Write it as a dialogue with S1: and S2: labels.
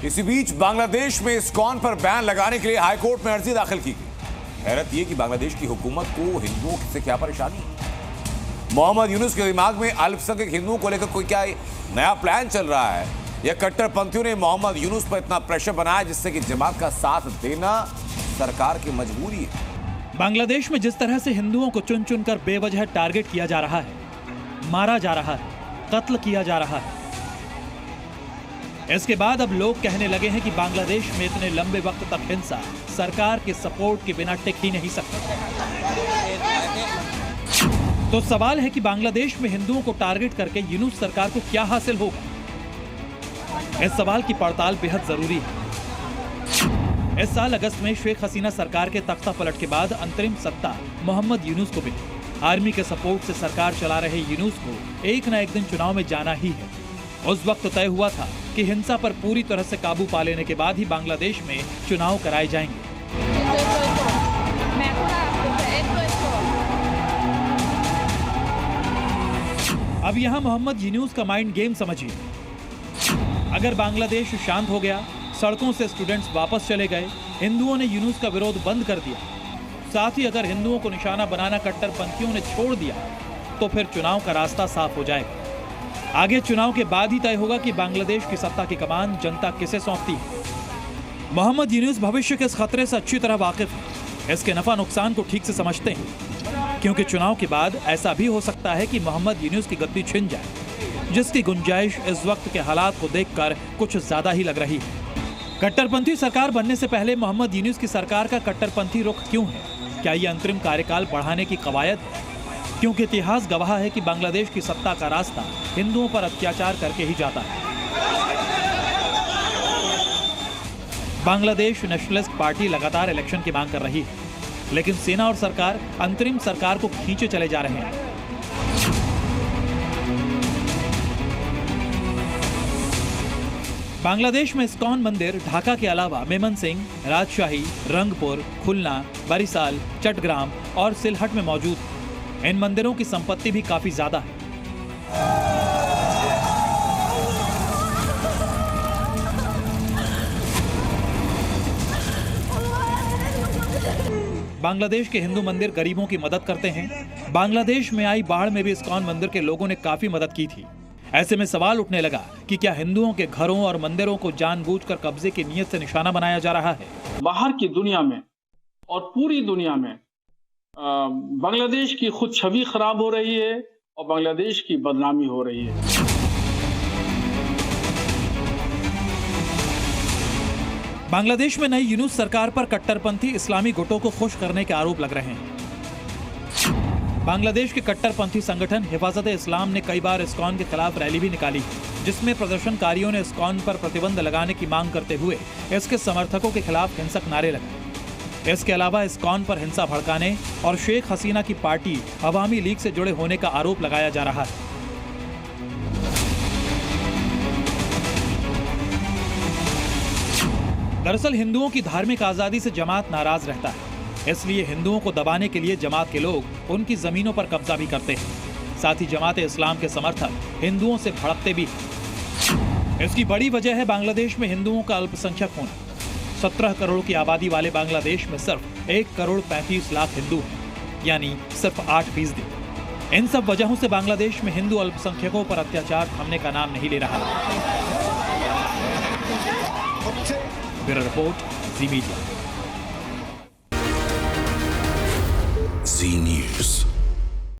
S1: इसी बीच बांग्लादेश में इस्कॉन पर बैन लगाने के लिए हाईकोर्ट में अर्जी दाखिल की गई। हैरत यह कि बांग्लादेश की हुकूमत को हिंदुओं से क्या परेशानी है। मोहम्मद यूनुस के दिमाग में अल्पसंख्यक हिंदुओं को लेकर कोई क्या नया प्लान चल रहा है, या कट्टरपंथियों ने मोहम्मद यूनुस पर इतना प्रेशर बनाया जिससे कि जमात का साथ देना सरकार की मजबूरी है।
S2: बांग्लादेश में जिस तरह से हिंदुओं को चुन चुनकर बेवजह टारगेट किया जा रहा है, मारा जा रहा है, कत्ल किया जा रहा है, इसके बाद अब लोग कहने लगे हैं कि बांग्लादेश में इतने लंबे वक्त तक हिंसा सरकार के सपोर्ट के बिना टिक ही नहीं सकती। तो सवाल है कि बांग्लादेश में हिंदुओं को टारगेट करके यूनुस सरकार को क्या हासिल होगा। इस सवाल की पड़ताल बेहद जरूरी है। इस साल अगस्त में शेख हसीना सरकार के तख्ता पलट के बाद अंतरिम सत्ता मोहम्मद यूनुस को मिली। आर्मी के सपोर्ट से सरकार चला रहे यूनुस को एक न एक दिन चुनाव में जाना ही है। उस वक्त तय हुआ था कि हिंसा पर पूरी तरह से काबू पा लेने के बाद ही बांग्लादेश में चुनाव कराए जाएंगे। अब यहाँ मोहम्मद यूनुस का माइंड गेम समझिए। अगर बांग्लादेश शांत हो गया, सड़कों से स्टूडेंट्स वापस चले गए, हिंदुओं ने यूनुस का विरोध बंद कर दिया, साथ ही अगर हिंदुओं को निशाना बनाना कट्टरपंथियों ने छोड़ दिया, तो फिर चुनाव का रास्ता साफ हो जाएगा। आगे चुनाव के बाद ही तय होगा कि बांग्लादेश की सत्ता की कमान जनता किसे सौंपती है। मोहम्मद यूनुस भविष्य के इस खतरे से अच्छी तरह वाकिफ है, इसके नफा नुकसान को ठीक से समझते हैं, क्योंकि चुनाव के बाद ऐसा भी हो सकता है कि मोहम्मद यूनुस की गद्दी छिन जाए, जिसकी गुंजाइश इस वक्त के हालात को देखकर कुछ ज्यादा ही लग रही है। कट्टरपंथी सरकार बनने से पहले मोहम्मद यूनुस की सरकार का कट्टरपंथी रुख क्यों है? क्या ये अंतरिम कार्यकाल बढ़ाने की कवायद है? क्योंकि इतिहास गवाह है कि बांग्लादेश की सत्ता का रास्ता हिंदुओं पर अत्याचार करके ही जाता है। बांग्लादेश नेशनलिस्ट पार्टी लगातार इलेक्शन की मांग कर रही है, लेकिन सेना और सरकार अंतरिम सरकार को खींचे चले जा रहे हैं। बांग्लादेश में इस्कॉन मंदिर ढाका के अलावा मेमन सिंह, राजशाही, रंगपुर, खुलना, बरिसाल, चट्टग्राम और सिलहट में मौजूद है। इन मंदिरों की संपत्ति भी काफी ज्यादा है। बांग्लादेश के हिंदू मंदिर गरीबों की मदद करते हैं। बांग्लादेश में आई बाढ़ में भी इस्कॉन मंदिर के लोगों ने काफी मदद की थी। ऐसे में सवाल उठने लगा कि क्या हिंदुओं के घरों और मंदिरों को जानबूझकर कब्जे की नीयत से निशाना बनाया जा रहा है।
S3: बाहर की दुनिया में और पूरी दुनिया में बांग्लादेश की खुद छवि खराब हो रही है और बांग्लादेश की बदनामी हो रही है।
S2: बांग्लादेश में नई यूनुस सरकार पर कट्टरपंथी इस्लामी गुटों को खुश करने के आरोप लग रहे हैं। बांग्लादेश के कट्टरपंथी संगठन हिफाजत इस्लाम ने कई बार इस्कॉन के खिलाफ रैली भी निकाली, जिसमें प्रदर्शनकारियों ने इस्कॉन पर प्रतिबंध लगाने की मांग करते हुए इसके समर्थकों के खिलाफ हिंसक नारे लगाए। इसके अलावा इस्कॉन पर हिंसा भड़काने और शेख हसीना की पार्टी अवामी लीग से जुड़े होने का आरोप लगाया जा रहा है। दरअसल हिंदुओं की धार्मिक आजादी से जमात नाराज रहता है, इसलिए हिंदुओं को दबाने के लिए जमात के लोग उनकी जमीनों पर कब्जा भी करते हैं। साथ ही जमात इस्लाम के समर्थक हिंदुओं से भड़कते भी हैं। इसकी बड़ी वजह है बांग्लादेश में हिंदुओं का अल्पसंख्यक होना। 17 करोड़ की आबादी वाले बांग्लादेश में सिर्फ 1 करोड़ 35 लाख हिंदू हैं, यानी सिर्फ 8%। इन सब वजहों से बांग्लादेश में हिंदू अल्पसंख्यकों पर अत्याचार थमने का नाम नहीं ले रहा। ब्यूरो रिपोर्ट, जी मीडिया।
S4: जी न्यूज़।